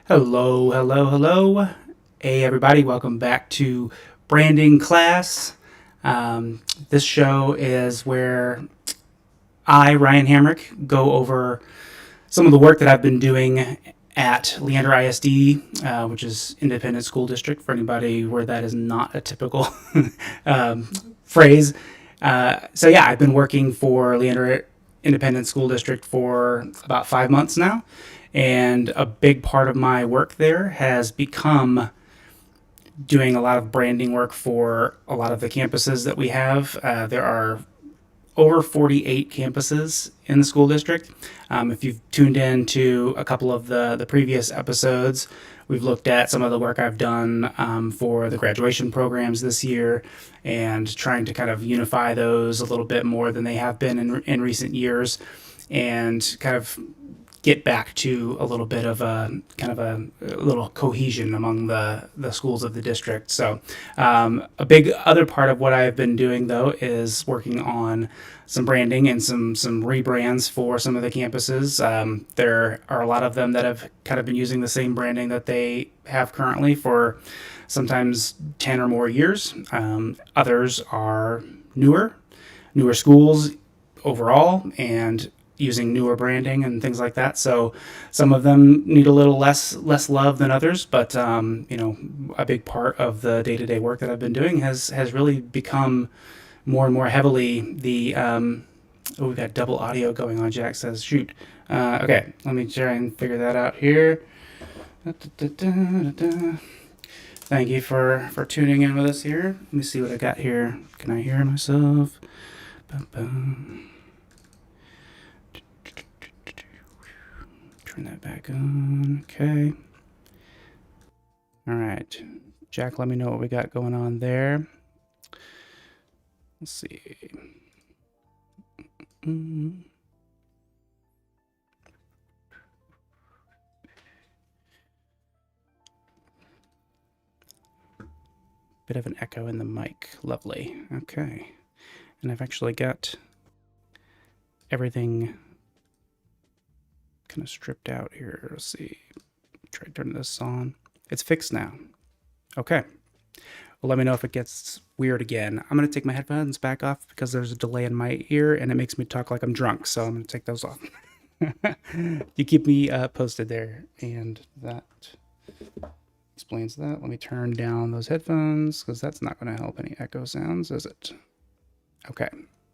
Hello, hello, hello. Hey, everybody, welcome back to Branding Class. This show is where I, Ryan Hamrick, go over some of the work that I've been doing at Leander ISD, which is Independent School District, for anybody where that is not a typical um, phrase. So, I've been working for Leander Independent School District for about 5 months now. And a big part of my work there has become doing a lot of branding work for a lot of the campuses that we have. There are over 48 campuses in the school district. If you've tuned in to a couple of the previous episodes, we've looked at some of the work I've done for the graduation programs this year and trying to kind of unify those a little bit more than they have been in recent years and kind of get back to a little bit of a kind of a little cohesion among the schools of the district. So a big other part of what I've been doing though is working on some branding and some rebrands for some of the campuses. There are a lot of them that have kind of been using the same branding that they have currently for sometimes 10 or more years. Others are newer schools overall, and using newer branding and things like that. So some of them need a little less love than others, but a big part of the day to day work that I've been doing has really become more and more heavily the. Oh, we've got double audio going on. Jack says, "Shoot." Okay, let me try and figure that out here. Da, da, da, da. Thank you for tuning in with us here. Let me see what I got here. Can I hear myself? Ba-ba. Turn that back on. Okay. All right. Jack, let me know what we got going on there. Let's see. Bit of an echo in the mic. Lovely. Okay. And I've actually got everything kind of stripped out here. Let's see. Try turning this on. It's fixed now. Okay. Well, let me know if it gets weird again. I'm going to take my headphones back off because there's a delay in my ear and it makes me talk like I'm drunk. So I'm going to take those off. You keep me posted there. And that explains that. Let me turn down those headphones because that's not going to help any echo sounds, is it? Okay.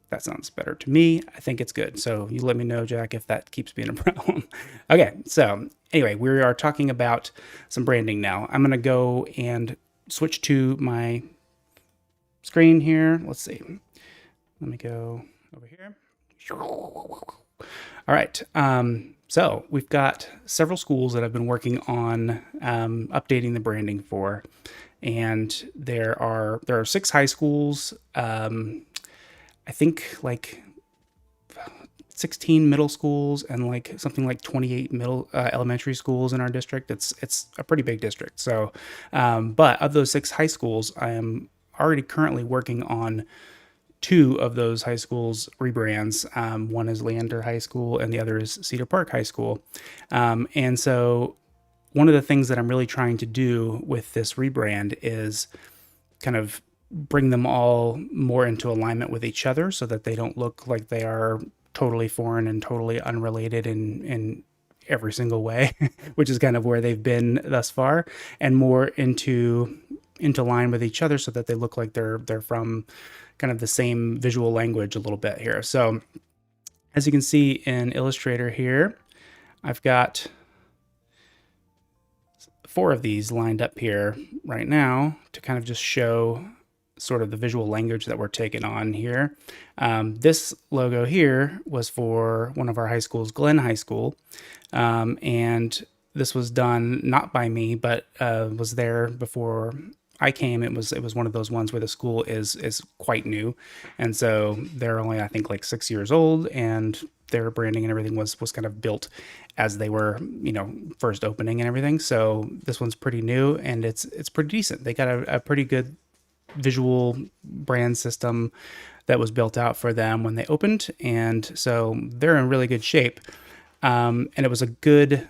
That sounds better to me. I think it's good. So you let me know, Jack, if that keeps being a problem. Okay. So anyway, we are talking about some branding now. I'm going to go and switch to my screen here. Let's see. Let me go over here. All right. So we've got several schools that I've been working on updating the branding for, and there are 6 high schools. I think like 16 middle schools and like something like 28 middle elementary schools in our district. It's a pretty big district. So, but of those 6 high schools, I am already currently working on 2 of those high schools rebrands. One is Leander High School and the other is Cedar Park High School. And so one of the things that I'm really trying to do with this rebrand is kind of bring them all more into alignment with each other so that they don't look like they are totally foreign and totally unrelated in every single way, which is kind of where they've been thus far, and more into line with each other so that they look like they're from kind of the same visual language a little bit here. So as you can see in Illustrator here, I've got 4 of these lined up here right now to kind of just show sort of the visual language that we're taking on here. This logo here was for one of our high schools, Glen High School. And this was done not by me, but was there before I came. It was one of those ones where the school is quite new. And so they're only, I think, like 6 years old, and their branding and everything was kind of built as they were, first opening and everything. So this one's pretty new and it's pretty decent. They got a pretty good visual brand system that was built out for them when they opened, and so they're in really good shape. And it was a good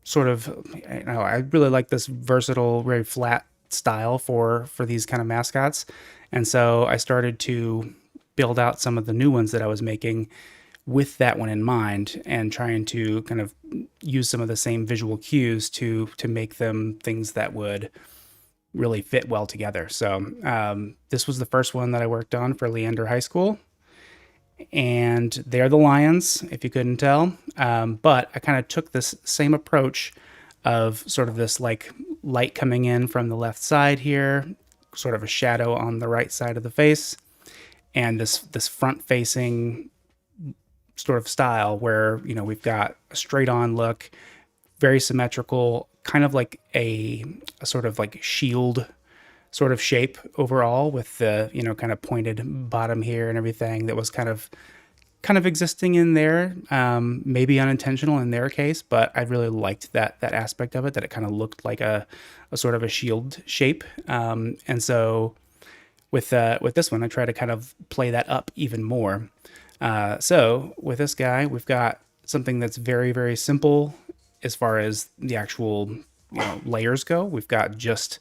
sort of, I really like this versatile, very flat style for these kind of mascots. And so I started to build out some of the new ones that I was making with that one in mind, and trying to kind of use some of the same visual cues to make them things that would really fit well together. So this was the first one that I worked on for Leander High School, and they're the lions, if you couldn't tell. But I kind of took this same approach of sort of this like light coming in from the left side here, sort of a shadow on the right side of the face, and this front facing sort of style where we've got a straight on look, very symmetrical, kind of like a sort of like shield sort of shape overall, with the kind of pointed bottom here and everything that was kind of existing in there, maybe unintentional in their case, but I really liked that aspect of it, that it kind of looked like a sort of a shield shape. And so with this one, I try to kind of play that up even more. So with this guy, we've got something that's very, very simple as far as the actual layers go. We've got just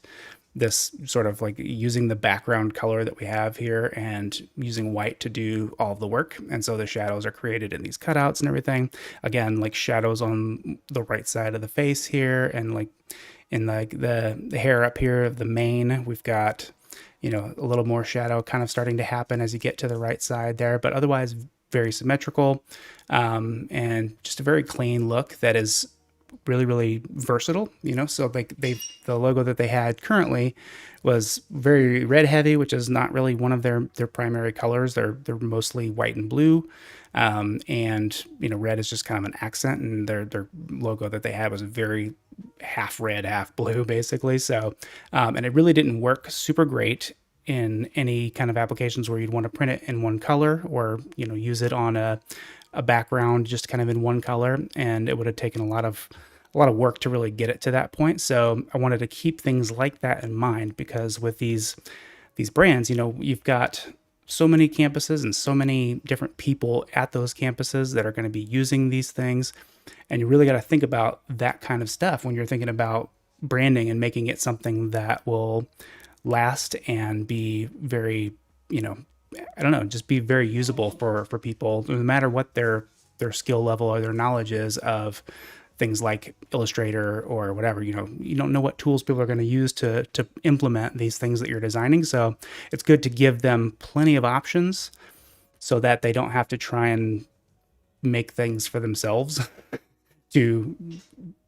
this sort of like using the background color that we have here and using white to do all of the work. And so the shadows are created in these cutouts and everything. Again, like shadows on the right side of the face here, and like in like the hair up here of the mane, we've got a little more shadow kind of starting to happen as you get to the right side there, but otherwise very symmetrical, and just a very clean look that is really, really versatile. So like the logo that they had currently was very red heavy, which is not really one of their primary colors. They're mostly white and blue, and red is just kind of an accent. And their logo that they had was very half red, half blue, basically. So, and it really didn't work super great in any kind of applications where you'd want to print it in one color, or use it on a background just kind of in one color, and it would have taken a lot of work to really get it to that point. So I wanted to keep things like that in mind, because with these brands, you've got so many campuses and so many different people at those campuses that are going to be using these things, and you really got to think about that kind of stuff when you're thinking about branding and making it something that will last and be very, I don't know, just be very usable for people, no matter what their skill level or their knowledge is of things like Illustrator or whatever. You don't know what tools people are going to use to implement these things that you're designing. So it's good to give them plenty of options so that they don't have to try and make things for themselves to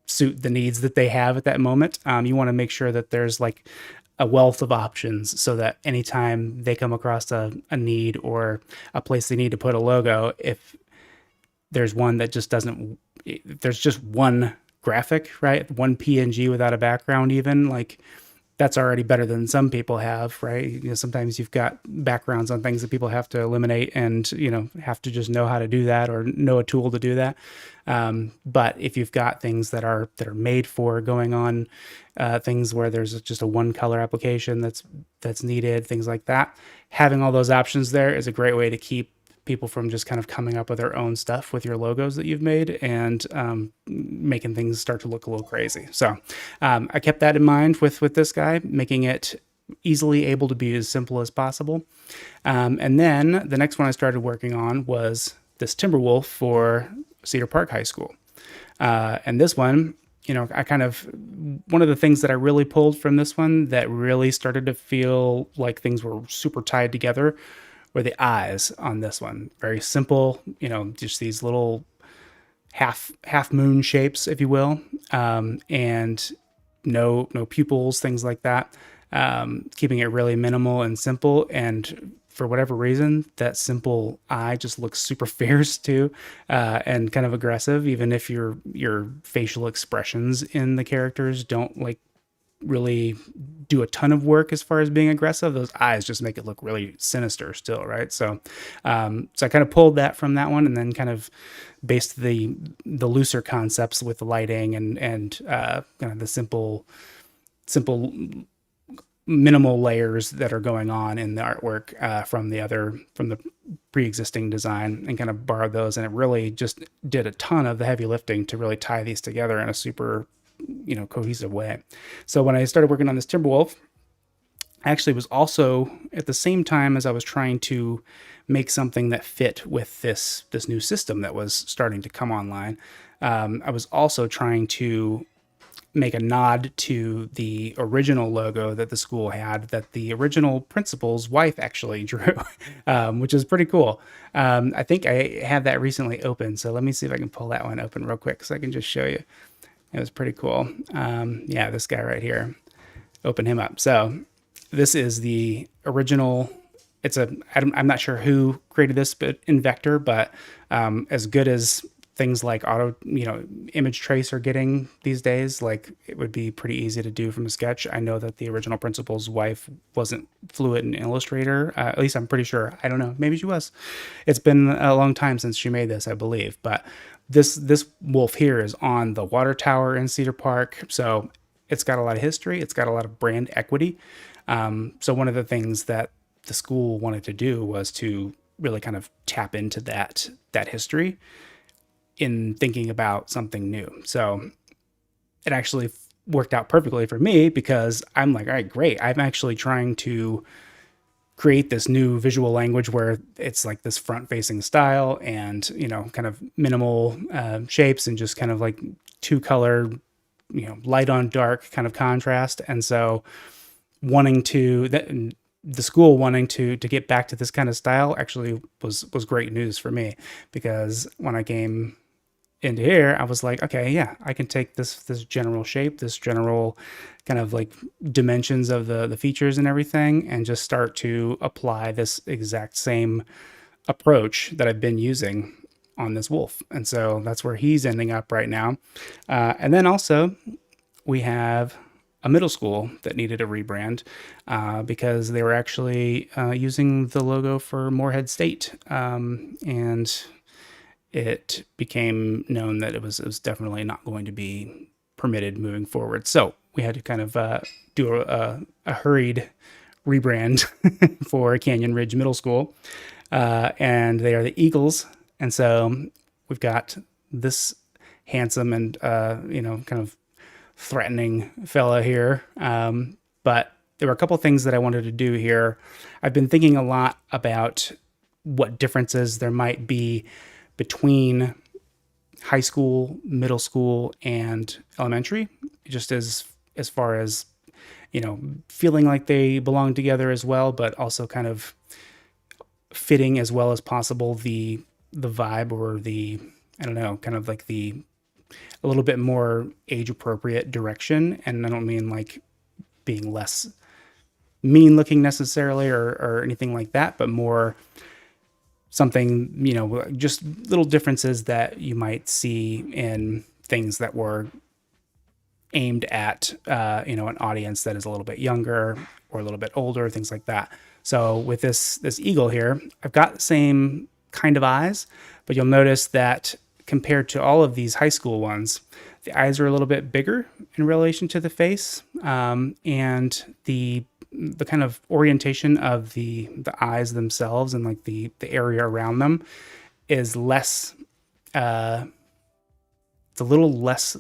suit the needs that they have at that moment. You want to make sure that there's like a wealth of options, so that anytime they come across a need or a place they need to put a logo, if there's one that just doesn't, if there's just one graphic, right? One PNG without a background, even, like, that's already better than some people have, right? Sometimes you've got backgrounds on things that people have to eliminate, and have to just know how to do that, or know a tool to do that. But if you've got things that are made for going on, things where there's just a one color application that's needed, things like that, having all those options there is a great way to keep people from just kind of coming up with their own stuff with your logos that you've made, and making things start to look a little crazy. So I kept that in mind with this guy, making it easily able to be as simple as possible. And then the next one I started working on was this Timberwolf for Cedar Park High School. And this one, I kind of, one of the things that I really pulled from this one that really started to feel like things were super tied together were the eyes on this one. Very simple, just these little half moon shapes, if you will, and no pupils, things like that. Keeping it really minimal and simple, and for whatever reason, that simple eye just looks super fierce too, and kind of aggressive, even if your facial expressions in the characters don't like really do a ton of work as far as being aggressive. Those eyes just make it look really sinister still, right? So so I kind of pulled that from that one, and then kind of based the looser concepts with the lighting and kind of the simple minimal layers that are going on in the artwork from the pre-existing design, and kind of borrowed those, and it really just did a ton of the heavy lifting to really tie these together in a super cohesive way. So when I started working on this Timberwolf, I actually was also at the same time as I was trying to make something that fit with this new system that was starting to come online. I was also trying to make a nod to the original logo that the school had, that the original principal's wife actually drew, which is pretty cool. I think I had that recently open, so let me see if I can pull that one open real quick so I can just show you. It was pretty cool. Yeah, this guy right here. Open him up. So this is the original. I'm not sure who created this in Vector, but as good as things like image trace are getting these days, like it would be pretty easy to do from a sketch. I know that the original principal's wife wasn't fluent in Illustrator. At least I'm pretty sure. I don't know. Maybe she was. It's been a long time since she made this, I believe. But this wolf here is on the water tower in Cedar Park. So it's got a lot of history. It's got a lot of brand equity. So one of the things that the school wanted to do was to really kind of tap into that history in thinking about something new. So it actually worked out perfectly for me, because I'm like, all right, great. I'm actually trying to create this new visual language where it's like this front facing style and, kind of minimal shapes and just kind of like two color, light on dark kind of contrast. And so the school wanting to get back to this kind of style actually was great news for me, because when I came into here, I was like, okay, yeah, I can take this general shape, this general kind of like dimensions of the features and everything, and just start to apply this exact same approach that I've been using on this wolf. And so that's where he's ending up right now. And then also we have a middle school that needed a rebrand because they were actually using the logo for Morehead State. And it became known that it was definitely not going to be permitted moving forward. So we had to kind of do a hurried rebrand for Canyon Ridge Middle School. And they are the Eagles. And so we've got this handsome and, kind of threatening fella here. But there were a couple things that I wanted to do here. I've been thinking a lot about what differences there might be between high school, middle school, and elementary, just as far as, feeling like they belong together as well, but also kind of fitting as well as possible the vibe, or I don't know, kind of like a little bit more age appropriate direction. And I don't mean like being less mean looking necessarily or anything like that, but more something, just little differences that you might see in things that were aimed at, an audience that is a little bit younger or a little bit older, things like that. So with this eagle here, I've got the same kind of eyes, but you'll notice that compared to all of these high school ones, the eyes are a little bit bigger in relation to the face, and the kind of orientation of the eyes themselves and like the area around them is less. It's a little less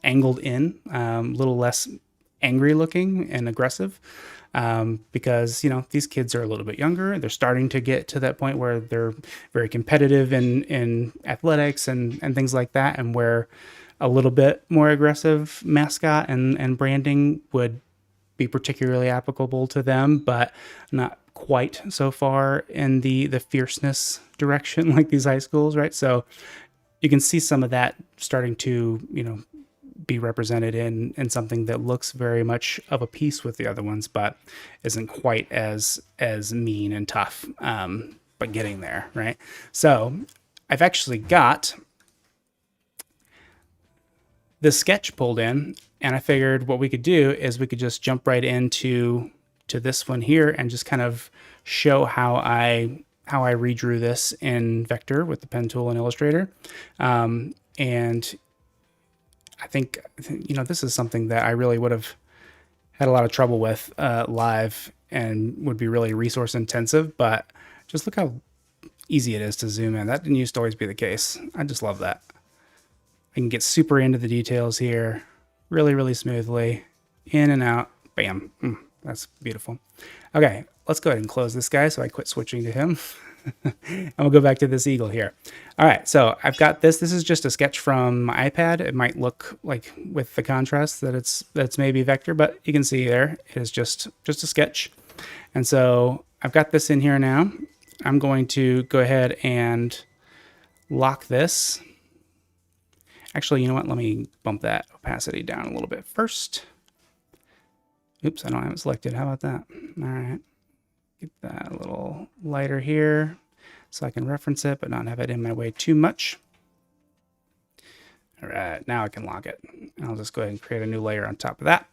angled in, a little less angry looking and aggressive. Because, these kids are a little bit younger. They're starting to get to that point where they're very competitive in athletics and things like that. And where a little bit more aggressive mascot and branding would be particularly applicable to them, but not quite so far in the fierceness direction like these high schools, right? So you can see some of that starting to, be represented in something that looks very much of a piece with the other ones, but isn't quite as mean and tough, but getting there, right? So I've actually got this sketch pulled in, and I figured what we could do is we could just jump right into this one here and just kind of show how I redrew this in Vector with the pen tool in Illustrator. And I think, this is something that I really would have had a lot of trouble with live and would be really resource intensive, but just look how easy it is to zoom in. That didn't used to always be the case. I just love that. I can get super into the details here really, really smoothly. In and out. Bam. That's beautiful. Okay, let's go ahead and close this guy so I quit switching to him. And we'll go back to this eagle here. All right, so I've got this. This is just a sketch from my iPad. It might look like with the contrast that it's maybe vector, but you can see there it is just a sketch. And so I've got this in here now. I'm going to go ahead and lock this. Actually, you know what? Let me bump that opacity down a little bit first. Oops, I don't have it selected. How about that? All right. Get that a little lighter here so I can reference it, but not have it in my way too much. All right, now I can lock it. I'll just go ahead and create a new layer on top of that.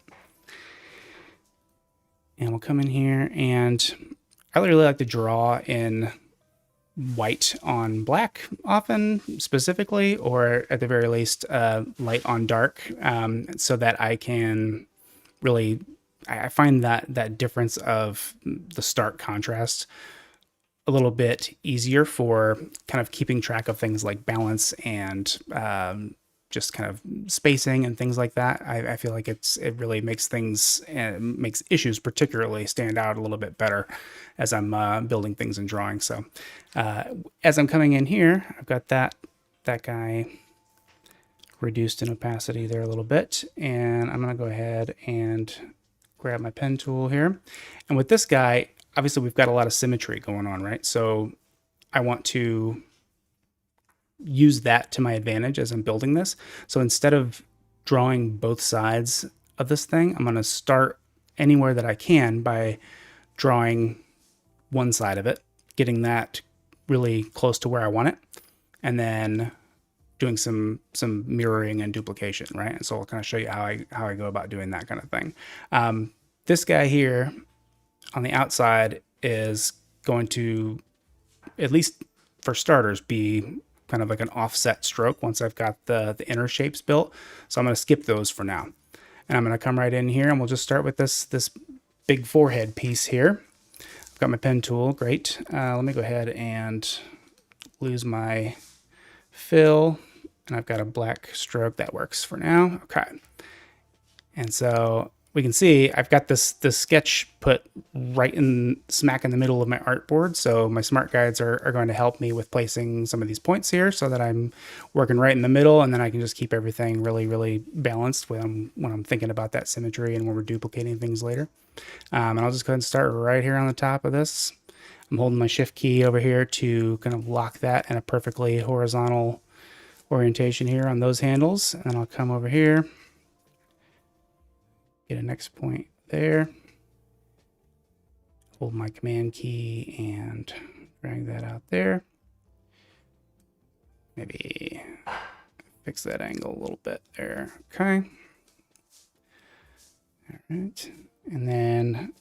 And we'll come in here, and I really like to draw in white on black often, specifically, or at the very least, light on dark, so that I can really, I find that difference of the stark contrast a little bit easier for kind of keeping track of things like balance and just kind of spacing and things like that. I feel like it really makes things, makes issues particularly stand out a little bit better as I'm building things and drawing. So as I'm coming in here, I've got that guy reduced in opacity there a little bit, and I'm gonna go ahead and grab my pen tool here. And with this guy, obviously we've got a lot of symmetry going on, right? So I want to use that to my advantage as I'm building this. So instead of drawing both sides of this thing, I'm going to start anywhere that I can by drawing one side of it, getting that really close to where I want it, and then doing some mirroring and duplication, right? And so I'll kind of show you how I go about doing that kind of thing. This guy here on the outside is going to, at least for starters, be kind of like an offset stroke once I've got the inner shapes built. So I'm going to skip those for now. And I'm going to come right in here, and we'll just start with this big forehead piece here. I've got my pen tool, great. Let me go ahead and lose my fill, and I've got a black stroke that works for now. Okay. And so we can see I've got this sketch put right in smack in the middle of my artboard. So my smart guides are going to help me with placing some of these points here so that I'm working right in the middle, and then I can just keep everything really, really balanced when I'm thinking about that symmetry and when we're duplicating things later. And I'll just go ahead and start right here on the top of this. I'm holding my shift key over here to kind of lock that in a perfectly horizontal orientation here on those handles. And then I'll come over here, get a next point there, hold my command key and drag that out there. Maybe fix that angle a little bit there. Okay. All right. And then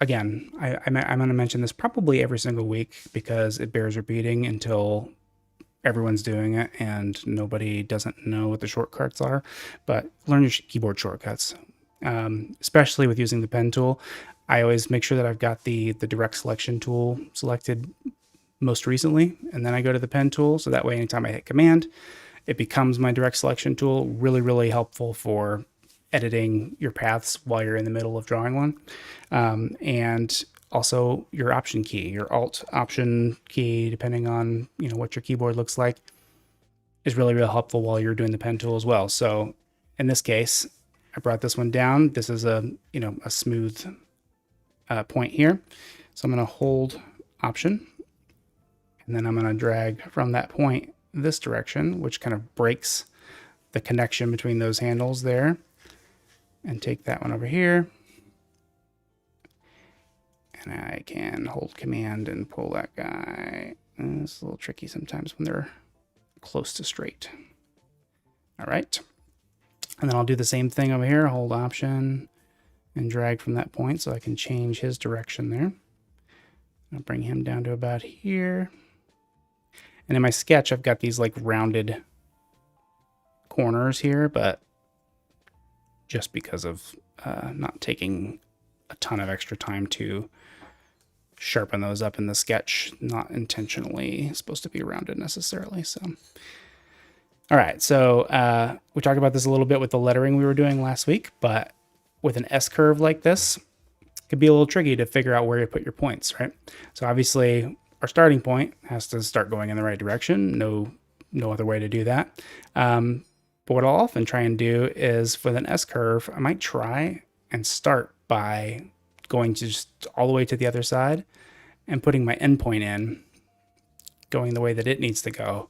again, I'm going to mention this probably every single week because it bears repeating until everyone's doing it and nobody doesn't know what the shortcuts are. But learn your keyboard shortcuts, especially with using the pen tool. I always make sure that I've got the direct selection tool selected most recently, and then I go to the pen tool. So that way, anytime I hit command, it becomes my direct selection tool. Really, really helpful for editing your paths while you're in the middle of drawing one. And also your option key, your alt option key, depending on what your keyboard looks like, is really, really helpful while you're doing the pen tool as well. So in this case, I brought this one down. This is a smooth point here. So I'm going to hold option, and then I'm going to drag from that point this direction, which kind of breaks the connection between those handles there, and take that one over here. And I can hold command and pull that guy. And it's a little tricky sometimes when they're close to straight. All right. And then I'll do the same thing over here. Hold option and drag from that point so I can change his direction there. I'll bring him down to about here. And in my sketch, I've got these like rounded corners here, but just because of not taking a ton of extra time to sharpen those up in the sketch, not intentionally supposed to be rounded necessarily. So, all right, so we talked about this a little bit with the lettering we were doing last week, but with an S curve like this, it can be a little tricky to figure out where to put your points, right? So obviously our starting point has to start going in the right direction. No other way to do that. But what I'll often try and do is with an S curve, I might try and start by going to just all the way to the other side and putting my endpoint in, going the way that it needs to go,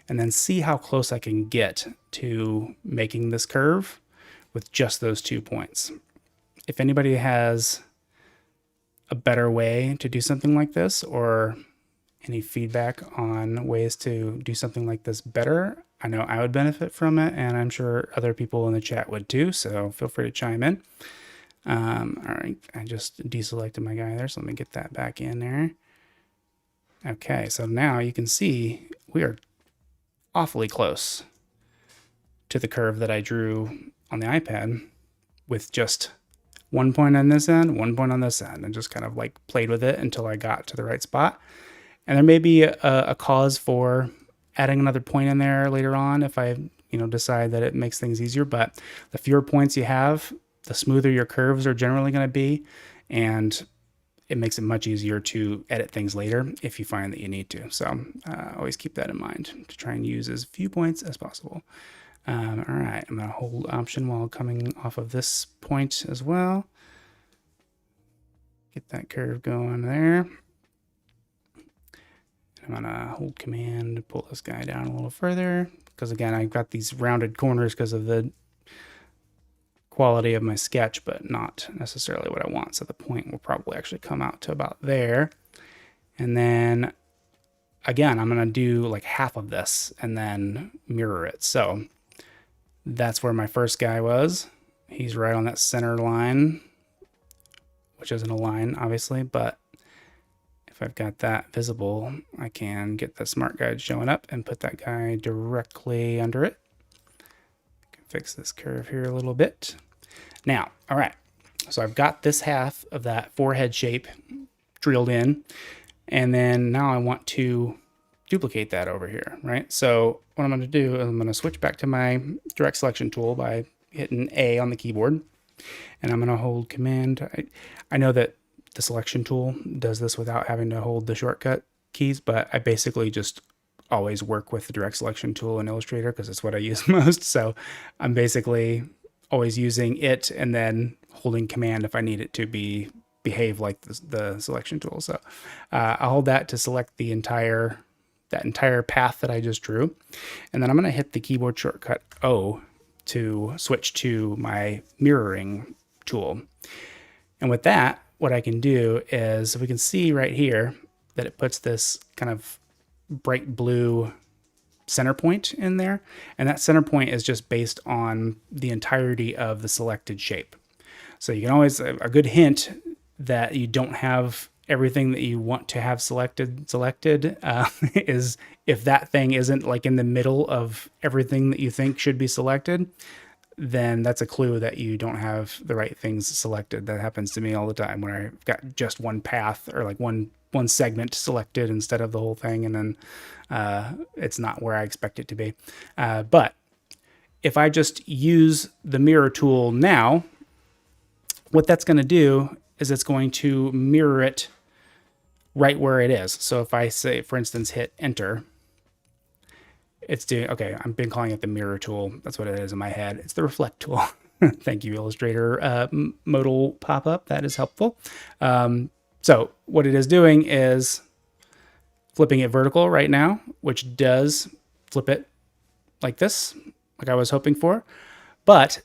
and then see how close I can get to making this curve with just those 2 points. If anybody has a better way to do something like this, or any feedback on ways to do something like this better, I know I would benefit from it, and I'm sure other people in the chat would too, so feel free to chime in. All right, I just deselected my guy there, so let me get that back in there. Okay, so now you can see we are awfully close to the curve that I drew on the iPad with just 1 point on this end, 1 point on this end, and just kind of like played with it until I got to the right spot. And there may be a cause for adding another point in there later on if I, decide that it makes things easier. But the fewer points you have, the smoother your curves are generally going to be, and it makes it much easier to edit things later if you find that you need to. So always keep that in mind to try and use as few points as possible. All right, I'm going to hold Option while coming off of this point as well. Get that curve going there. I'm going to hold Command to pull this guy down a little further, because again, I've got these rounded corners because of the quality of my sketch, but not necessarily what I want. So the point will probably actually come out to about there. And then again, I'm going to do like half of this and then mirror it. So that's where my first guy was. He's right on that center line, which isn't a line obviously, but if I've got that visible, I can get the smart guide showing up and put that guy directly under it. I can fix this curve here a little bit. Now, all right, so I've got this half of that forehead shape drilled in, and then now I want to duplicate that over here, right? So what I'm going to do is I'm going to switch back to my direct selection tool by hitting A on the keyboard, and I'm going to hold Command. I know that the selection tool does this without having to hold the shortcut keys, but I basically just always work with the direct selection tool in Illustrator because it's what I use most. So I'm basically always using it and then holding Command if I need it to behave like the selection tool. So I'll hold that to select that entire path that I just drew. And then I'm going to hit the keyboard shortcut O to switch to my mirroring tool. And with that, what I can do is we can see right here that it puts this kind of bright blue center point in there. And that center point is just based on the entirety of the selected shape. So you can always, a good hint that you don't have everything that you want to have selected is if that thing isn't like in the middle of everything that you think should be selected, then that's a clue that you don't have the right things selected. That happens to me all the time when I've got just one path or like one segment selected instead of the whole thing, and then it's not where I expect it to be. But if I just use the mirror tool now, what that's going to do is it's going to mirror it right where it is. So if I say, for instance, hit Enter, it's doing, okay, I've been calling it the mirror tool. That's what it is in my head. It's the reflect tool. Thank you, Illustrator modal pop-up. That is helpful. So what it is doing is flipping it vertical right now, which does flip it like this, like I was hoping for, but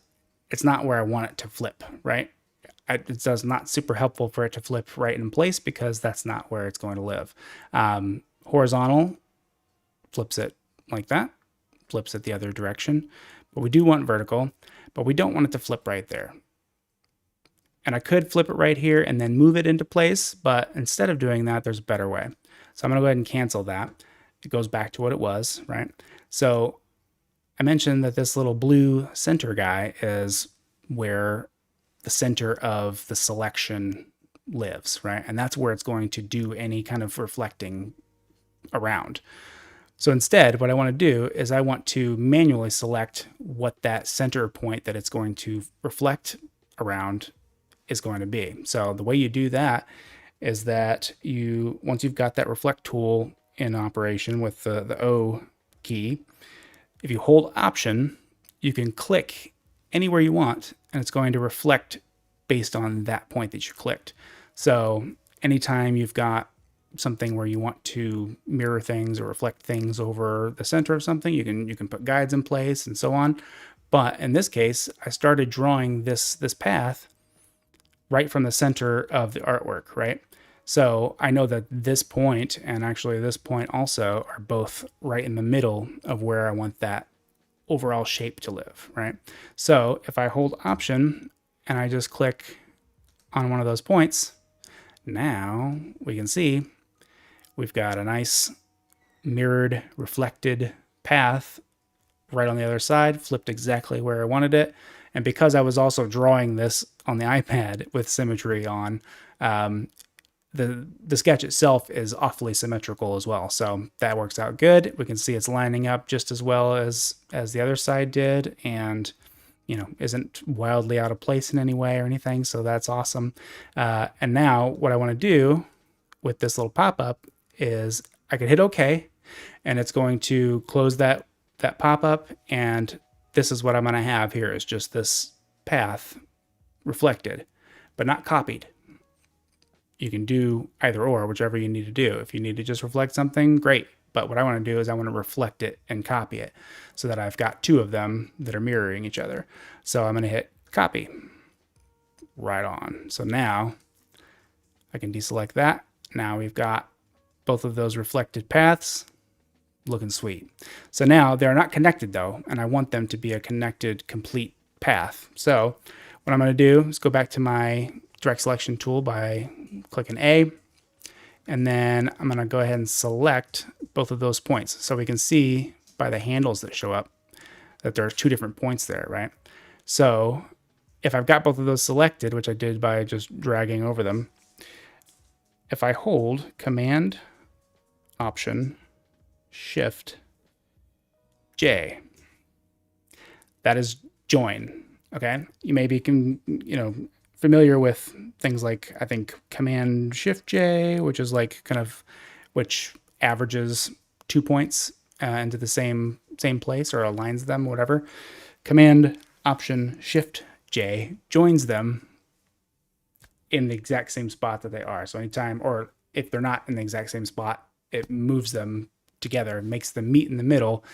it's not where I want it to flip, right? It's not super helpful for it to flip right in place because that's not where it's going to live. Horizontal flips it like that, flips it the other direction, but we do want vertical, but we don't want it to flip right there. And I could flip it right here and then move it into place, but instead of doing that, there's a better way. So I'm gonna go ahead and cancel that. It goes back to what it was, right? So I mentioned that this little blue center guy is where the center of the selection lives, right? And that's where it's going to do any kind of reflecting around. So instead, what I want to do is I want to manually select what that center point that it's going to reflect around is going to be. So the way you do that is that once you've got that reflect tool in operation with the O key, if you hold Option, you can click anywhere you want, and it's going to reflect based on that point that you clicked. So anytime you've got something where you want to mirror things or reflect things over the center of something, you can put guides in place and so on. But in this case, I started drawing this path right from the center of the artwork, right? So I know that this point and actually this point also are both right in the middle of where I want that overall shape to live, right? So if I hold Option and I just click on one of those points, now we can see we've got a nice mirrored, reflected path right on the other side, flipped exactly where I wanted it. And because I was also drawing this on the iPad with symmetry on, the sketch itself is awfully symmetrical as well. So that works out good. We can see it's lining up just as well as the other side did, and isn't wildly out of place in any way or anything. So that's awesome. And now what I want to do with this little pop-up is I can hit OK, and it's going to close that pop-up, and this is what I'm going to have here is just this path reflected, but not copied. You can do either or, whichever you need to do. If you need to just reflect something, great. But what I want to do is I want to reflect it and copy it so that I've got two of them that are mirroring each other. So I'm going to hit copy. Right on. So now I can deselect that. Now we've got both of those reflected paths looking sweet. So now they're not connected though, and I want them to be a connected, complete path. So what I'm going to do is go back to my direct selection tool by clicking A, and then I'm going to go ahead and select both of those points. So we can see by the handles that show up that there are two different points there, right? So if I've got both of those selected, which I did by just dragging over them, if I hold Command, Option, Shift, J, that is join. Okay, you may be familiar with things like, I think, Command Shift J, which is like which averages 2 points into the same place or aligns them, whatever. Command Option Shift J joins them in the exact same spot that they are. So anytime, or if they're not in the exact same spot, it moves them together, makes them meet in the middle,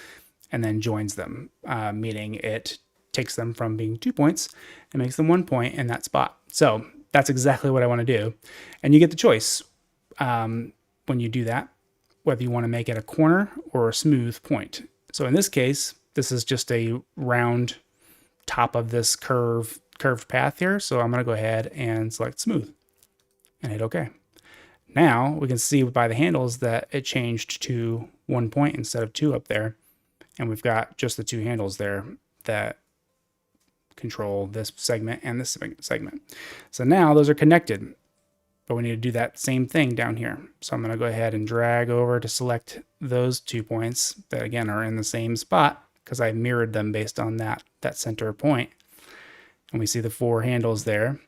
and then joins them, meaning it takes them from being 2 points and makes them 1 point in that spot. So that's exactly what I want to do. And you get the choice when you do that, whether you want to make it a corner or a smooth point. So in this case, this is just a round top of this curved path here. So I'm going to go ahead and select smooth and hit OK. Now we can see by the handles that it changed to 1 point instead of 2 up there. And we've got just the two handles there that control this segment and this segment. So now those are connected, but we need to do that same thing down here. So I'm going to go ahead and drag over to select those 2 points that again are in the same spot because I mirrored them based on that center point. And we see the 4 handles there.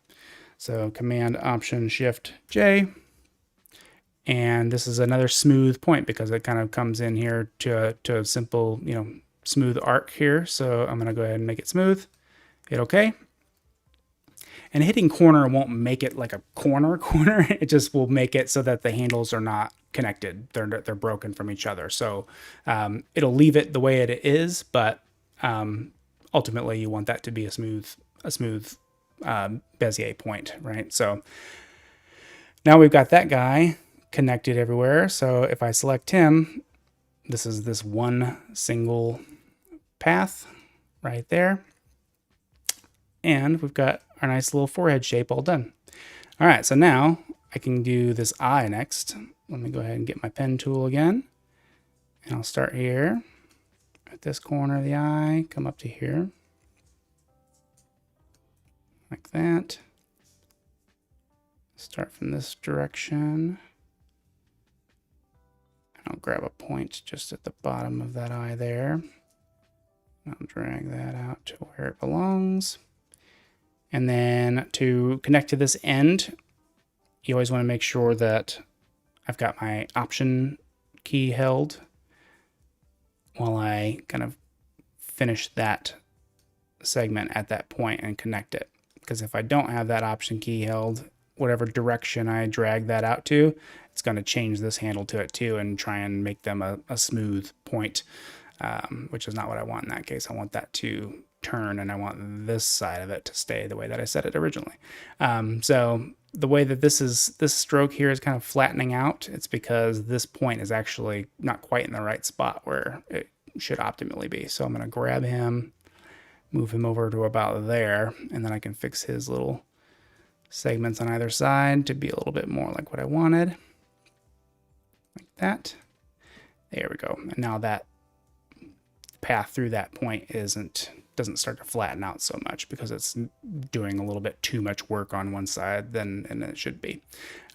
So Command Option Shift J. And this is another smooth point because it kind of comes in here to a simple, smooth arc here. So I'm going to go ahead and make it smooth. Hit OK. And hitting corner won't make it like a corner. It just will make it so that the handles are not connected. They're broken from each other. So it'll leave it the way it is, but ultimately you want that to be a smooth Bezier point, right? So now we've got that guy connected everywhere. So if I select him, this is this one single path right there. And we've got our nice little forehead shape all done. All right, so now I can do this eye next. Let me go ahead and get my pen tool again. And I'll start here at this corner of the eye, come up to here. like that. Start from this direction. And I'll grab a point just at the bottom of that eye there. I'll drag that out to where it belongs. And then to connect to this end, you always want to make sure that I've got my Option key held while I kind of finish that segment at that point and connect it. Because if I don't have that Option key held, whatever direction I drag that out to, it's going to change this handle to it too and try and make them a smooth point, which is not what I want in that case. I want that to turn, and I want this side of it to stay the way that I set it originally. So the way that this stroke here is kind of flattening out, it's because this point is actually not quite in the right spot where it should optimally be. So I'm going to grab him, move him over to about there, and then I can fix his little segments on either side to be a little bit more like what I wanted. Like that. There we go. And now that path through that point doesn't start to flatten out so much because it's doing a little bit too much work on one side than it should be.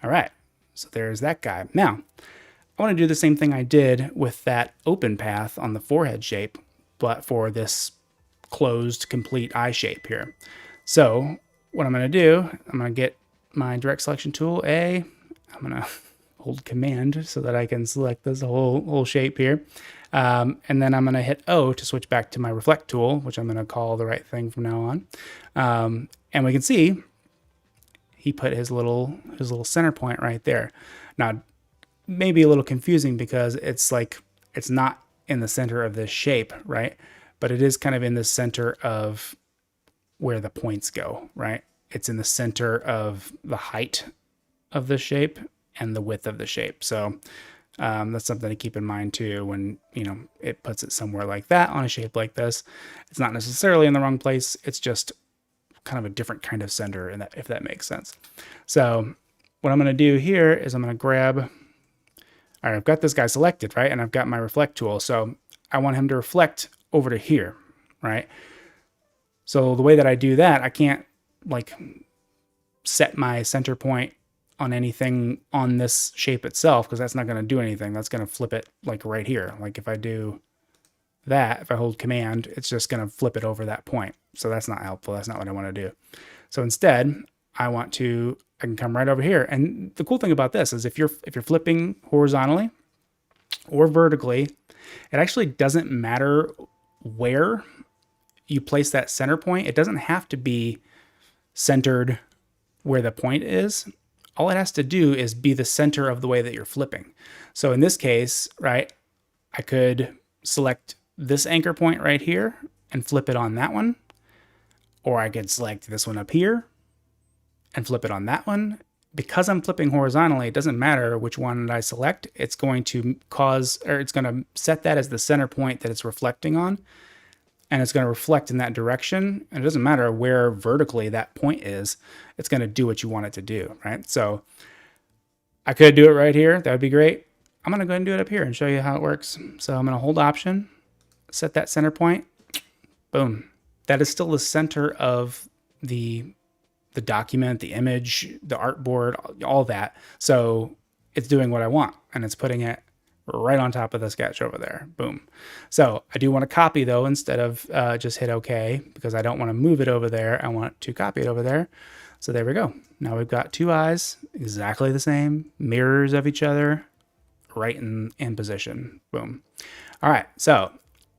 All right, so there's that guy. Now, I want to do the same thing I did with that open path on the forehead shape, but for this closed, complete eye shape here. So what I'm going to do, I'm going to get my direct selection tool, I'm going to hold Command so that I can select this whole shape here. And then I'm going to hit O to switch back to my reflect tool, which I'm going to call the right thing from now on. And we can see he put his little center point right there. Now, maybe a little confusing because it's not in the center of this shape, right? But it is kind of in the center of where the points go, right? It's in the center of the height of the shape and the width of the shape. So that's something to keep in mind too when, it puts it somewhere like that on a shape like this. It's not necessarily in the wrong place. It's just kind of a different kind of center, if that makes sense. So what I'm going to do here is I'm going to grab, all right, I've got this guy selected, right? And I've got my reflect tool. So I want him to reflect over to here, right? So the way that I do that, I can't set my center point on anything on this shape itself, because that's not going to do anything. That's going to flip it right here. Like if I do that, if I hold Command, it's just going to flip it over that point. So that's not helpful. That's not what I want to do. So instead, I can come right over here. And the cool thing about this is if you're flipping horizontally or vertically, it actually doesn't matter where you place that center point. It doesn't have to be centered where the point is. All it has to do is be the center of the way that you're flipping. So in this case, right, I could select this anchor point right here and flip it on that one. Or I could select this one up here and flip it on that one. Because I'm flipping horizontally, it doesn't matter which one I select. It's going to it's going to set that as the center point that it's reflecting on. And it's going to reflect in that direction. And it doesn't matter where vertically that point is. It's going to do what you want it to do, right? So I could do it right here. That would be great. I'm going to go ahead and do it up here and show you how it works. So I'm going to hold Option, set that center point. Boom. That is still the center of the document, the image, the artboard, all that. So it's doing what I want, and it's putting it right on top of the sketch over there. Boom. So I do want to copy though, instead of just hit OK, because I don't want to move it over there. I want to copy it over there. So there we go. Now we've got two eyes, exactly the same, mirrors of each other, right in position. Boom. All right. So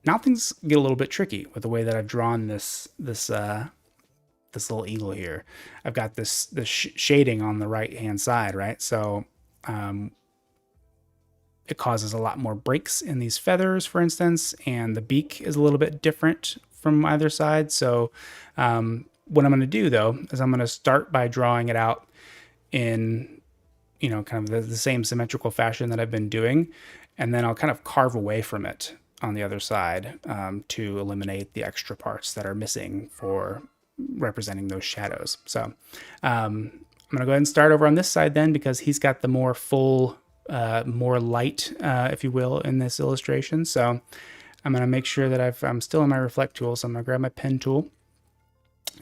now things get a little bit tricky with the way that I've drawn this little eagle here. I've got this shading on the right hand side, right? So it causes a lot more breaks in these feathers, for instance, and the beak is a little bit different from either side. So what I'm going to do though is I'm going to start by drawing it out in kind of the same symmetrical fashion that I've been doing, and then I'll kind of carve away from it on the other side to eliminate the extra parts that are missing for representing those shadows. So I'm going to go ahead and start over on this side then, because he's got the more full, more light, if you will, in this illustration. So I'm going to make sure that I'm still in my reflect tool. So I'm going to grab my pen tool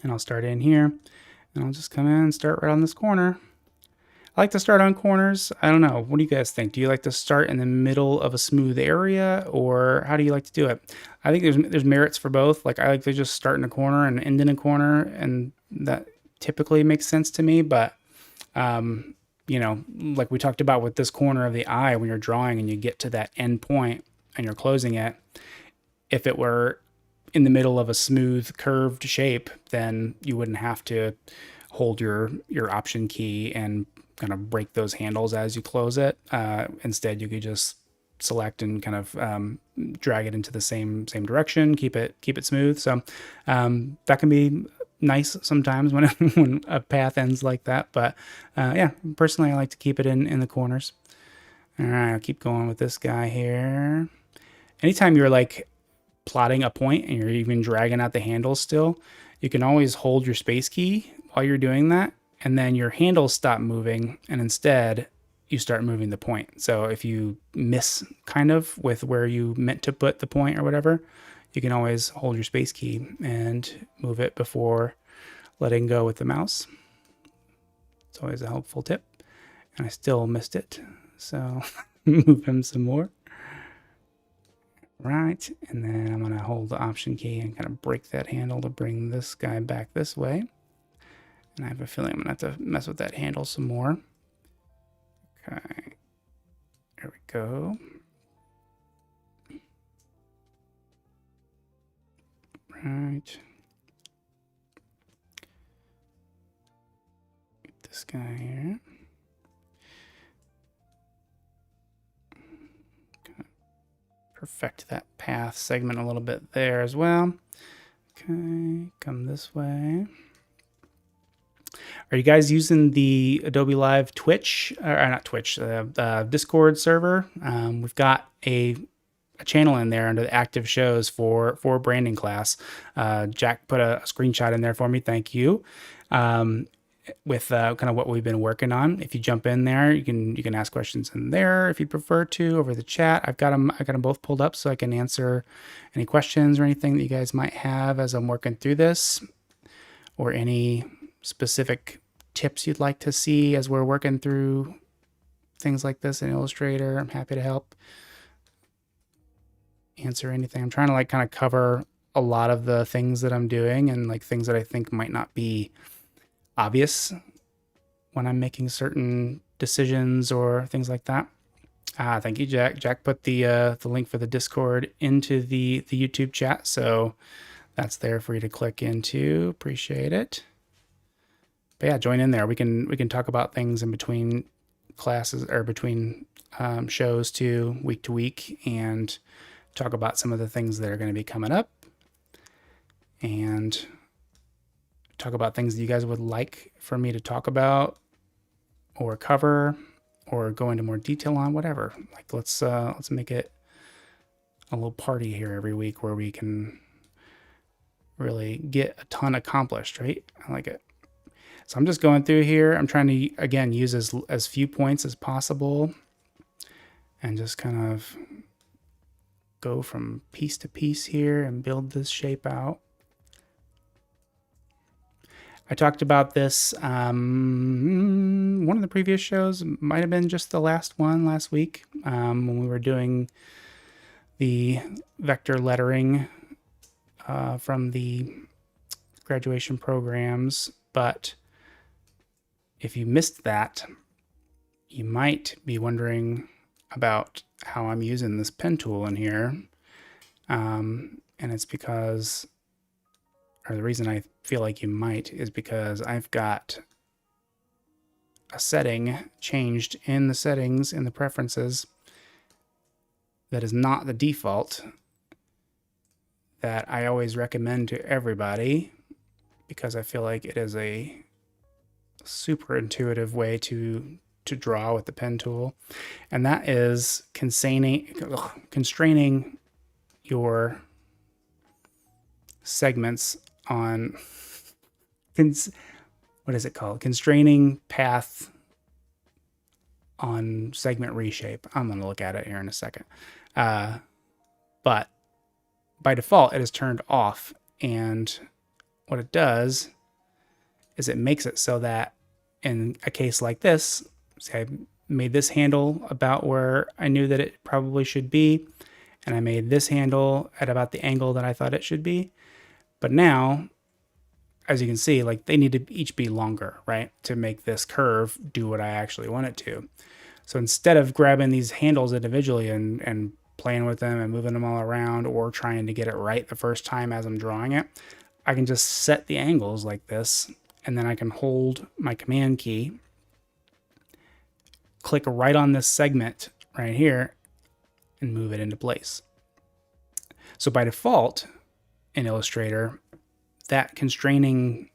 and I'll start in here. And I'll just come in and start right on this corner. I like to start on corners. I don't know. What do you guys think? Do you like to start in the middle of a smooth area, or how do you like to do it? I think there's merits for both. Like I like to just start in a corner and end in a corner, and that typically makes sense to me. But you know, like we talked about with this corner of the eye, when you're drawing and you get to that end point and you're closing it, if it were in the middle of a smooth curved shape, then you wouldn't have to hold your option key and kind of break those handles as you close it. Instead, you could just select and kind of drag it into the same direction, keep it smooth. So that can be nice sometimes when when a path ends like that. But yeah, personally, I like to keep it in the corners. All right, I'll keep going with this guy here. Anytime you're like plotting a point and you're even dragging out the handles still, you can always hold your space key while you're doing that, and then your handles stop moving, and instead you start moving the point. So if you miss kind of with where you meant to put the point or whatever, you can always hold your space key and move it before letting go with the mouse. It's always a helpful tip. And I still missed it, so move him some more. Right, and then I'm going to hold the option key and kind of break that handle to bring this guy back this way. And I have a feeling I'm going to have to mess with that handle some more. Okay, there we go. Right. Get this guy here. Perfect that path segment a little bit there as well. Okay, come this way. Are you guys using the Adobe Live Twitch, or not Twitch, Discord server? We've got a channel in there under the active shows for branding class. Jack put a screenshot in there for me. Thank you. With kind of what we've been working on. If you jump in there, you can ask questions in there if you prefer to over the chat. I got them both pulled up so I can answer any questions or anything that you guys might have as I'm working through this, or any specific tips you'd like to see as we're working through things like this in Illustrator. I'm happy to help answer anything. I'm trying to like kind of cover a lot of the things that I'm doing, and like things that I think might not be obvious when I'm making certain decisions or things like that. Thank you, Jack. Jack put the link for the Discord into the YouTube chat, so that's there for you to click into. Appreciate it. But yeah, join in there. We can talk about things in between classes, or between shows too, week to week, and talk about some of the things that are going to be coming up, and talk about things that you guys would like for me to talk about or cover or go into more detail on, whatever. Like let's make it a little party here every week where we can really get a ton accomplished, right? I like it. So I'm just going through here. I'm trying to, again, use as few points as possible and just kind of go from piece to piece here and build this shape out. I talked about this one of the previous shows, might have been just the last one last week, when we were doing the vector lettering from the graduation programs. But if you missed that, you might be wondering about how I'm using this pen tool in here. And it's because, or the reason I feel like you might, is because I've got a setting changed in the settings in the preferences that is not the default that I always recommend to everybody, because I feel like it is a super intuitive way to draw with the pen tool, and that is constraining your segments on what is it called? Constraining path on segment reshape. I'm going to look at it here in a second. But by default, it is turned off. And what it does is it makes it so that in a case like this, say I made this handle about where I knew that it probably should be, and I made this handle at about the angle that I thought it should be. But now, as you can see, like they need to each be longer, right? To make this curve do what I actually want it to. So instead of grabbing these handles individually and playing with them and moving them all around or trying to get it right the first time as I'm drawing it, I can just set the angles like this, and then I can hold my command key, click right on this segment right here, and move it into place. So by default in Illustrator, that constraining,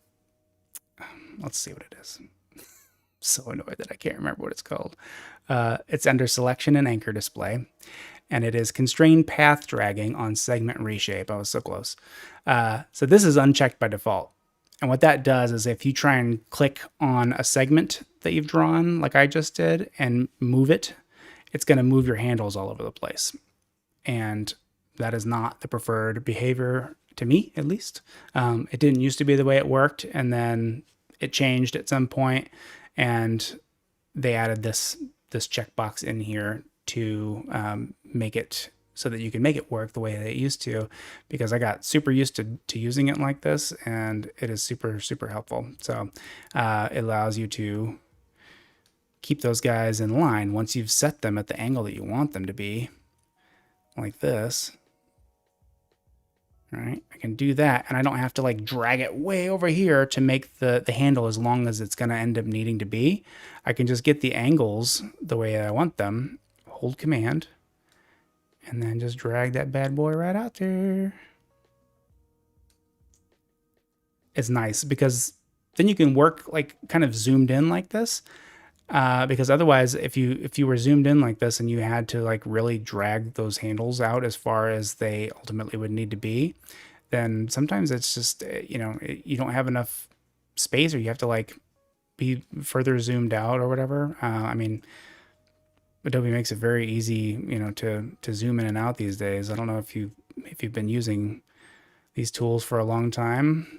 let's see what it is. So annoyed that I can't remember what it's called. It's under selection and anchor display, and it is constrained path dragging on segment reshape. I was so close. So this is unchecked by default. And what that does is if you try and click on a segment that you've drawn, like I just did, and move it, it's going to move your handles all over the place. And that is not the preferred behavior to me, at least. It didn't used to be the way it worked, and then it changed at some point, and they added this checkbox in here to make it so that you can make it work the way that it used to, because I got super used to using it like this, and it is super, super helpful. So it allows you to keep those guys in line once you've set them at the angle that you want them to be, like this. All right, I can do that, and I don't have to like drag it way over here to make the handle as long as it's going to end up needing to be. I can just get the angles the way I want them, hold command, and then just drag that bad boy right out there. It's nice because then you can work like kind of zoomed in like this. Because otherwise, if you were zoomed in like this and you had to like really drag those handles out as far as they ultimately would need to be, then sometimes it's just, you know, you don't have enough space, or you have to like be further zoomed out or whatever. I mean, Adobe makes it very easy, you know, to zoom in and out these days. I don't know if you've been using these tools for a long time.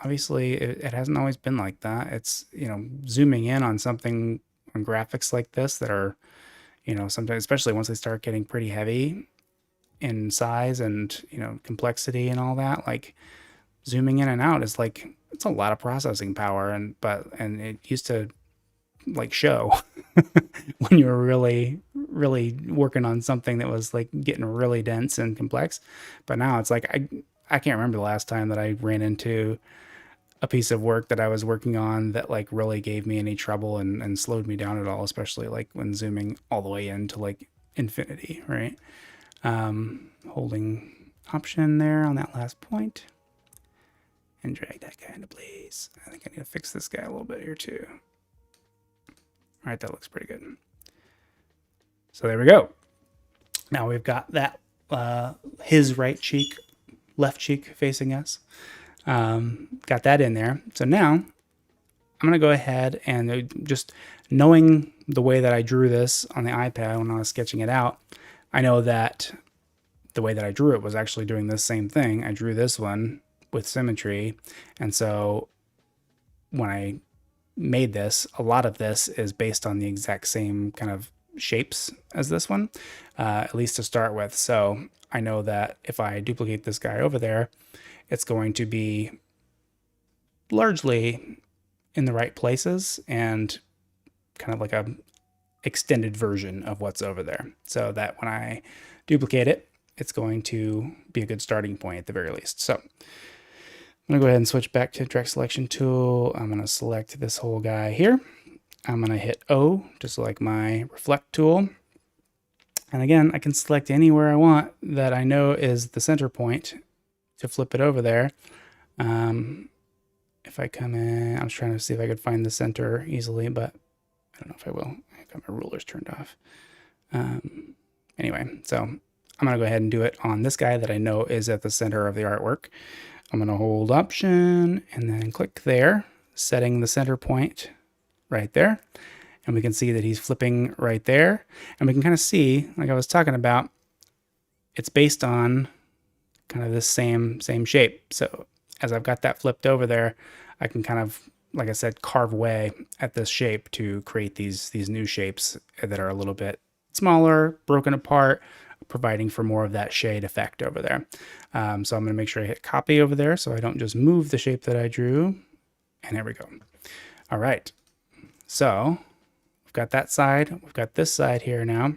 Obviously, it hasn't always been like that. It's, you know, zooming in on something, on graphics like this that are, you know, sometimes, especially once they start getting pretty heavy in size and, you know, complexity and all that, like zooming in and out is like, it's a lot of processing power. And it used to like show when you were really, really working on something that was like getting really dense and complex. But now it's like, I can't remember the last time that I ran into a piece of work that I was working on that like really gave me any trouble and slowed me down at all, especially like when zooming all the way into like infinity, right? Holding Option there on that last point and drag that guy into place. I think I need to fix this guy a little bit here too. All right, that looks pretty good. So there we go. Now we've got that, his right cheek, left cheek facing us. Got that in there. So now I'm going to go ahead and just knowing the way that I drew this on the iPad when I was sketching it out, I know that the way that I drew it was actually doing this same thing. I drew this one with symmetry. And so when I made this, a lot of this is based on the exact same kind of shapes as this one, at least to start with. So I know that if I duplicate this guy over there, it's going to be largely in the right places and kind of like a extended version of what's over there, so that when I duplicate it, it's going to be a good starting point at the very least. So I'm going to go ahead and switch back to direct selection tool. I'm going to select this whole guy here. I'm going to hit O, just like my reflect tool. And again, I can select anywhere I want that I know is the center point to flip it over there. If I come in, I was trying to see if I could find the center easily, but I don't know if I will. I've got my rulers turned off. Anyway, so I'm going to go ahead and do it on this guy that I know is at the center of the artwork. I'm going to hold Option and then click there, setting the center point right there. And we can see that he's flipping right there. And we can kind of see, like I was talking about, it's based on kind of this same shape. So as I've got that flipped over there, I can kind of, like I said, carve away at this shape to create these new shapes that are a little bit smaller, broken apart, providing for more of that shade effect over there. So I'm going to make sure I hit copy over there so I don't just move the shape that I drew. And there we go. All right. So we've got that side. We've got this side here now.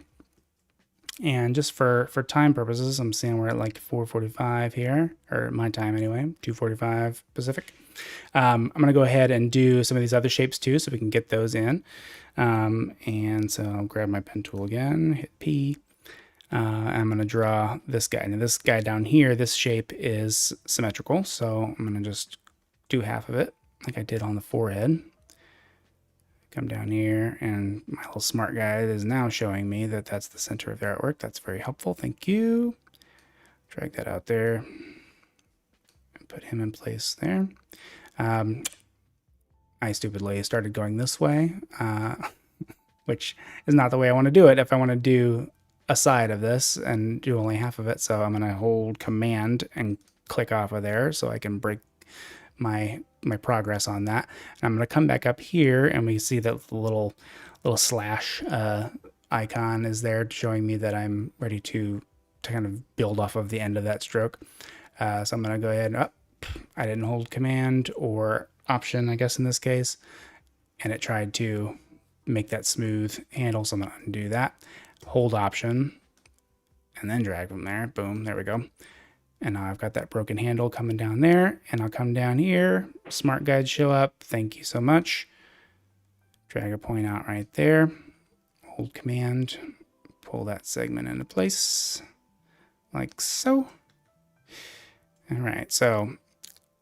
And just for time purposes, I'm seeing we're at like 4:45 here, or my time anyway, 2:45 Pacific. I'm going to go ahead and do some of these other shapes too so we can get those in. And so I'll grab my pen tool again, hit P. I'm going to draw this guy. Now this guy down here, this shape is symmetrical, so I'm going to just do half of it like I did on the forehead. Come down here, and my little smart guy is now showing me that that's the center of the artwork. That's very helpful. Thank you. Drag that out there and put him in place there. I stupidly started going this way, which is not the way I want to do it. If I want to do a side of this and do only half of it, so I'm going to hold Command and click off of there so I can break my progress on that. And I'm going to come back up here, and we see that the little slash icon is there showing me that I'm ready to kind of build off of the end of that stroke. So I'm going to go ahead and I didn't hold Command or Option, I guess in this case, and it tried to make that smooth handle, so I'm going to undo that. Hold Option and then drag from there. Boom, there we go. And now I've got that broken handle coming down there, and I'll come down here. Smart guides show up. Thank you so much. Drag a point out right there. Hold Command, pull that segment into place like so. All right, so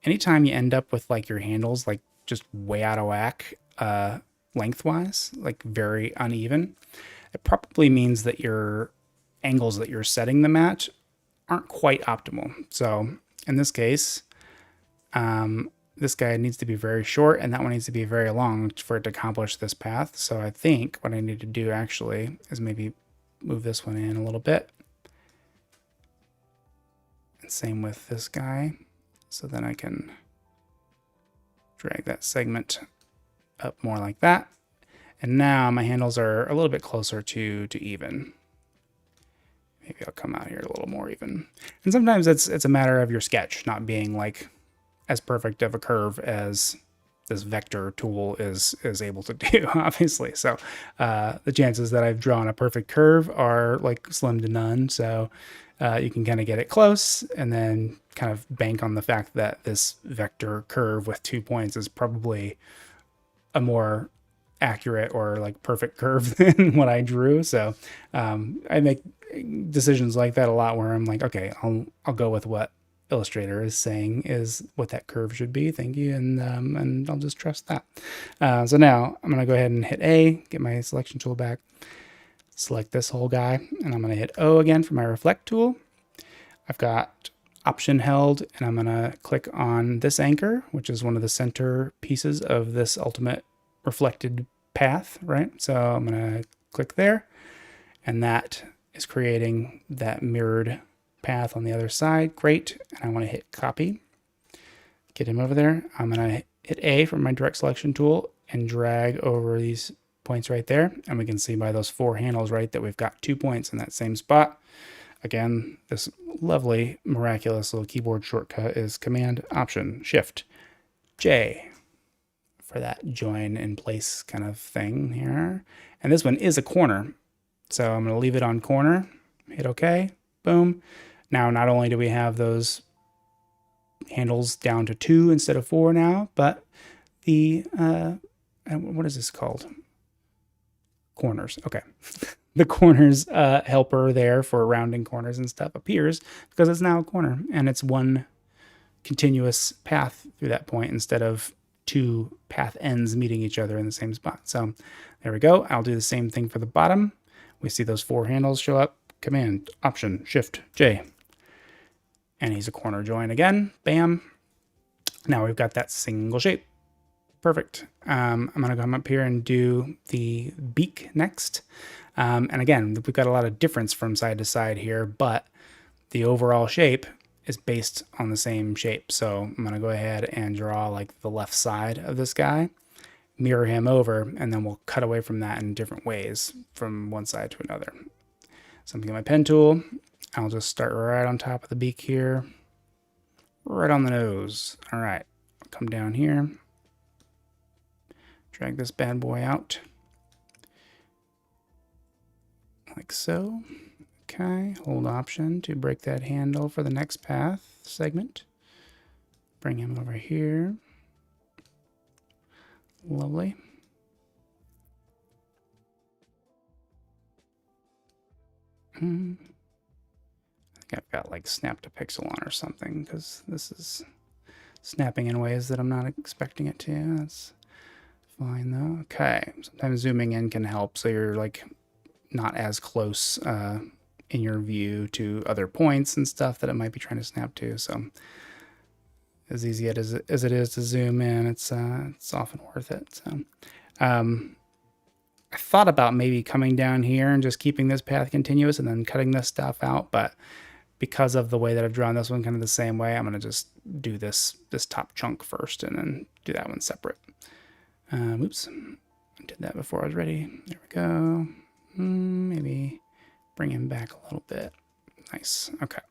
anytime you end up with like your handles like just way out of whack lengthwise, like very uneven, it probably means that your angles that you're setting them at aren't quite optimal. So in this case, this guy needs to be very short, and that one needs to be very long for it to accomplish this path. So I think what I need to do actually is maybe move this one in a little bit. And same with this guy. So then I can drag that segment up more like that. And now my handles are a little bit closer to even. Maybe I'll come out here a little more even. And sometimes it's a matter of your sketch not being like as perfect of a curve as this vector tool is able to do, obviously. So the chances that I've drawn a perfect curve are like slim to none. So you can kind of get it close and then kind of bank on the fact that this vector curve with 2 points is probably a more accurate or like perfect curve than what I drew. So I make decisions like that a lot where I'm like, okay, I'll go with what Illustrator is saying is what that curve should be. Thank you. And I'll just trust that. So now I'm going to go ahead and hit A, get my selection tool back, select this whole guy, and I'm going to hit O again for my reflect tool. I've got Option held, and I'm going to click on this anchor, which is one of the center pieces of this ultimate reflected path, right? So I'm going to click there, and that is creating that mirrored path on the other side. Great. And I want to hit copy, get him over there. I'm going to hit A from my direct selection tool and drag over these points right there. And we can see by those 4 handles, right, that we've got 2 points in that same spot. Again, this lovely, miraculous little keyboard shortcut is Command Option Shift J for that join in place kind of thing here. And this one is a corner. So I'm going to leave it on corner, hit OK, boom. Now, not only do we have those handles down to 2 instead of 4 now, but the, what is this called? Corners. Okay. The corners helper there for rounding corners and stuff appears because it's now a corner and it's one continuous path through that point instead of 2 path ends meeting each other in the same spot. So there we go. I'll do the same thing for the bottom. We see those 4 handles show up. Command Option Shift J. And he's a corner join again. Bam. Now we've got that single shape. Perfect. I'm going to come up here and do the beak next. And again, we've got a lot of difference from side to side here, but the overall shape is based on the same shape. So I'm going to go ahead and draw like the left side of this guy, mirror him over, and then we'll cut away from that in different ways from one side to another. So I'm going to get my pen tool. I'll just start right on top of the beak here, right on the nose. All right, I'll come down here, drag this bad boy out, like so. Okay, hold Option to break that handle for the next path segment. Bring him over here. Lovely. I think I've got like snap to pixel on or something, because this is snapping in ways that I'm not expecting it to. That's fine though. Okay, sometimes zooming in can help, so you're like not as close in your view to other points and stuff that it might be trying to snap to. So as easy as it is to zoom in, it's often worth it. So I thought about maybe coming down here and just keeping this path continuous and then cutting this stuff out, but because of the way that I've drawn this one kind of the same way, I'm going to just do this top chunk first and then do that one separate. Oops, I did that before I was ready. There we go. Maybe bring him back a little bit. Nice. Okay.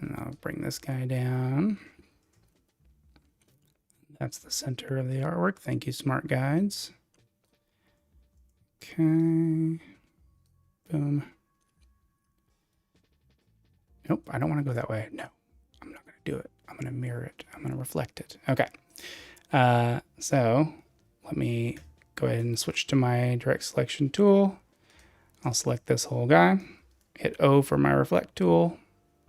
And I'll bring this guy down. That's the center of the artwork. Thank you, Smart Guides. Okay. Boom. Nope, I don't want to go that way. No, I'm not going to do it. I'm going to mirror it. I'm going to reflect it. Okay. So let me go ahead and switch to my direct selection tool. I'll select this whole guy, hit O for my reflect tool,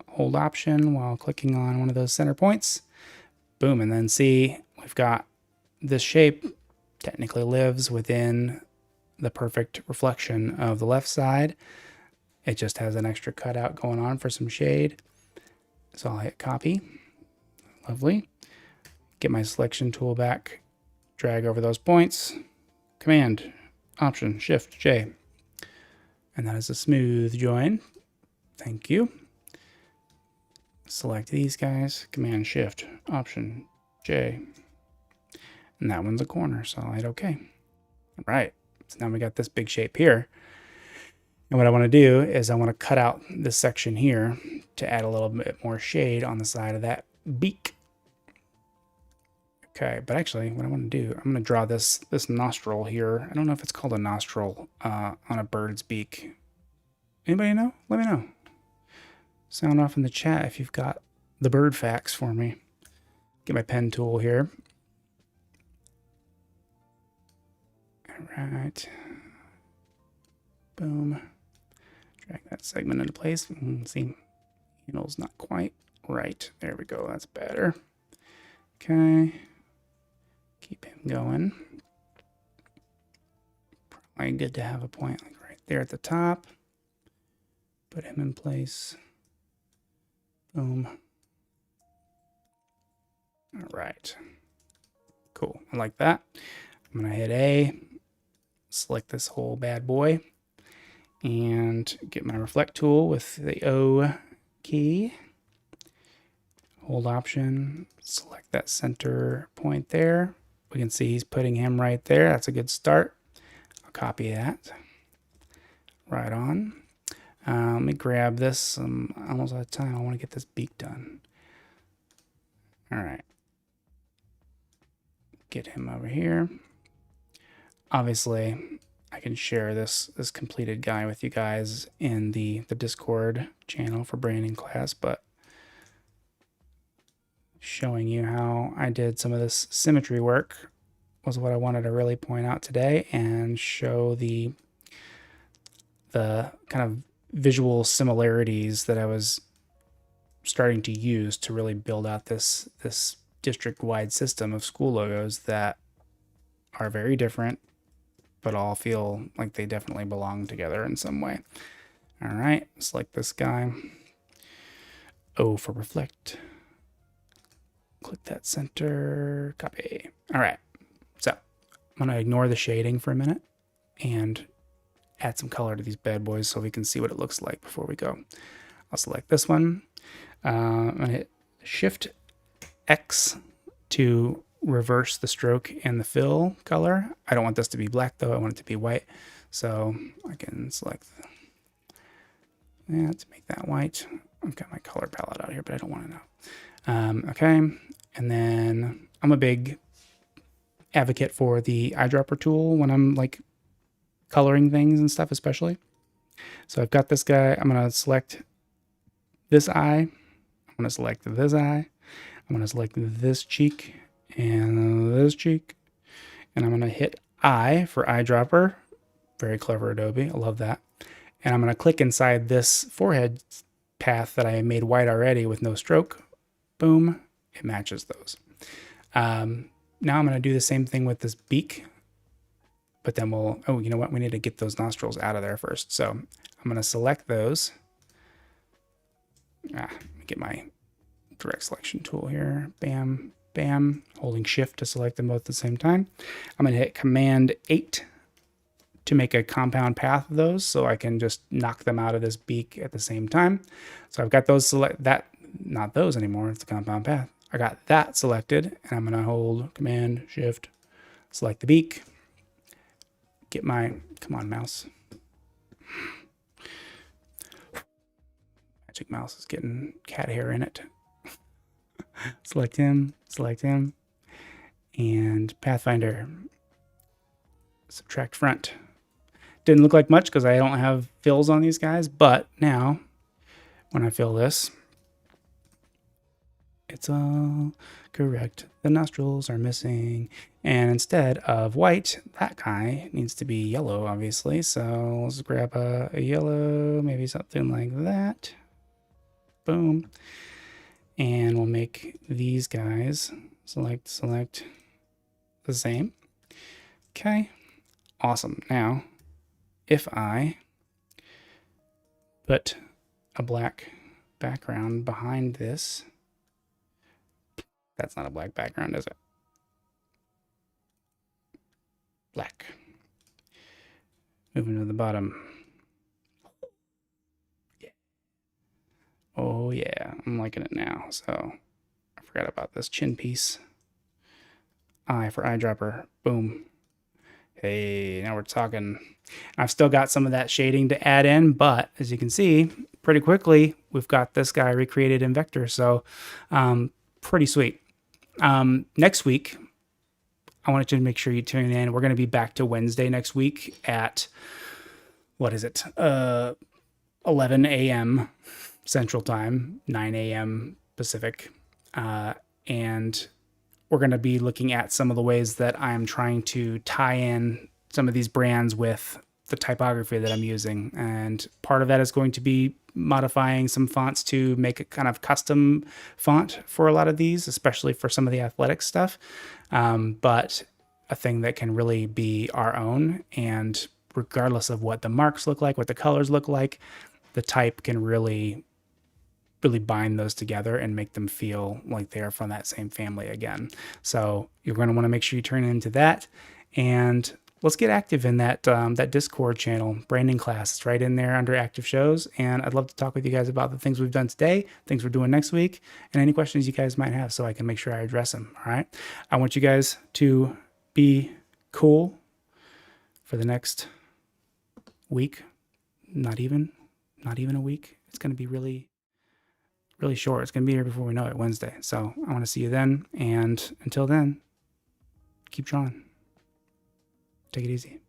hold Option while clicking on one of those center points. Boom, and then see, we've got this shape technically lives within the perfect reflection of the left side. It just has an extra cutout going on for some shade. So I'll hit copy. Lovely. Get my selection tool back, drag over those points, Command, Option, Shift, J. And that is a smooth join. Thank you. Select these guys, Command, Shift, Option, J. And that one's a corner, so I'll hit OK. All right, so now we got this big shape here. And what I want to do is I want to cut out this section here to add a little bit more shade on the side of that beak. Okay, but actually what I want to do, I'm going to draw this nostril here. I don't know if it's called a nostril on a bird's beak. Anybody know? Let me know. Sound off in the chat if you've got the bird facts for me. Get my pen tool here. All right. Boom. Drag that segment into place. See, handle's not quite right. There we go. That's better. Okay. Keep him going. Probably good to have a point like right there at the top. Put him in place. Boom. All right. Cool. I like that. I'm going to hit A, select this whole bad boy, and get my reflect tool with the O key. Hold Option, select that center point there. We can see he's putting him right there. That's a good start. I'll copy that. Right on. Let me grab this. I'm almost out of time. I want to get this beak done. All right. Get him over here. Obviously, I can share this completed guy with you guys in the Discord channel for branding class, but showing you how I did some of this symmetry work was what I wanted to really point out today and show the kind of visual similarities that I was starting to use to really build out this district-wide system of school logos that are very different, but all feel like they definitely belong together in some way. All right, select this guy. O for reflect. Click that center, copy. All right, so I'm gonna ignore the shading for a minute and add some color to these bad boys so we can see what it looks like before we go. I'll select this one. I'm going to hit Shift X to reverse the stroke and the fill color. I don't want this to be black though. I want it to be white. So I can select that to make that white. I've got my color palette out here, but I don't want to know. Okay. And then I'm a big advocate for the eyedropper tool when I'm like coloring things and stuff, especially. So I've got this guy. I'm going to select this eye. I'm going to select this eye. I'm going to select this cheek and this cheek. And I'm going to hit I for eyedropper. Very clever Adobe. I love that. And I'm going to click inside this forehead path that I made white already with no stroke. Boom. It matches those. Now I'm going to do the same thing with this beak. But then we'll, oh, you know what? We need to get those nostrils out of there first. So I'm going to select those. Let me get my direct selection tool here. Bam, bam. Holding Shift to select them both at the same time. I'm going to hit Command 8 to make a compound path of those, so I can just knock them out of this beak at the same time. So I've got those not those anymore, it's the compound path. I got that selected, and I'm going to hold Command Shift, select the beak, get my, come on mouse. Magic Mouse is getting cat hair in it. Select him, and Pathfinder, subtract front. Didn't look like much because I don't have fills on these guys, but now when I fill this, it's all correct. The nostrils are missing, and instead of white, that guy needs to be yellow, obviously. So let's grab a yellow, maybe something like that. Boom. And we'll make these guys select the same. Okay, awesome. Now, if I put a black background behind this, that's not a black background, is it? Black. Moving to the bottom. Yeah. Oh yeah, I'm liking it now. So I forgot about this chin piece. I for eyedropper. Boom. Hey, now we're talking. I've still got some of that shading to add in, but as you can see, pretty quickly, we've got this guy recreated in vector. So pretty sweet. Next week, I wanted to make sure you tune in. We're going to be back to Wednesday next week at, what is it? 11 a.m. Central Time, 9 a.m. Pacific. And we're going to be looking at some of the ways that I'm trying to tie in some of these brands with the typography that I'm using. And part of that is going to be modifying some fonts to make a kind of custom font for a lot of these, especially for some of the athletic stuff. But a thing that can really be our own, and regardless of what the marks look like, what the colors look like, the type can really bind those together and make them feel like they're from that same family again. So you're going to want to make sure you turn into that, and let's get active in that that Discord channel, branding class. It's right in there under active shows, and I'd love to talk with you guys about the things we've done today, things we're doing next week, and any questions you guys might have so I can make sure I address them. All right. I want you guys to be cool for the next week. Not even a week. It's going to be really short. It's going to be here before we know it, Wednesday. So I want to see you then. And until then, keep drawing. Take it easy.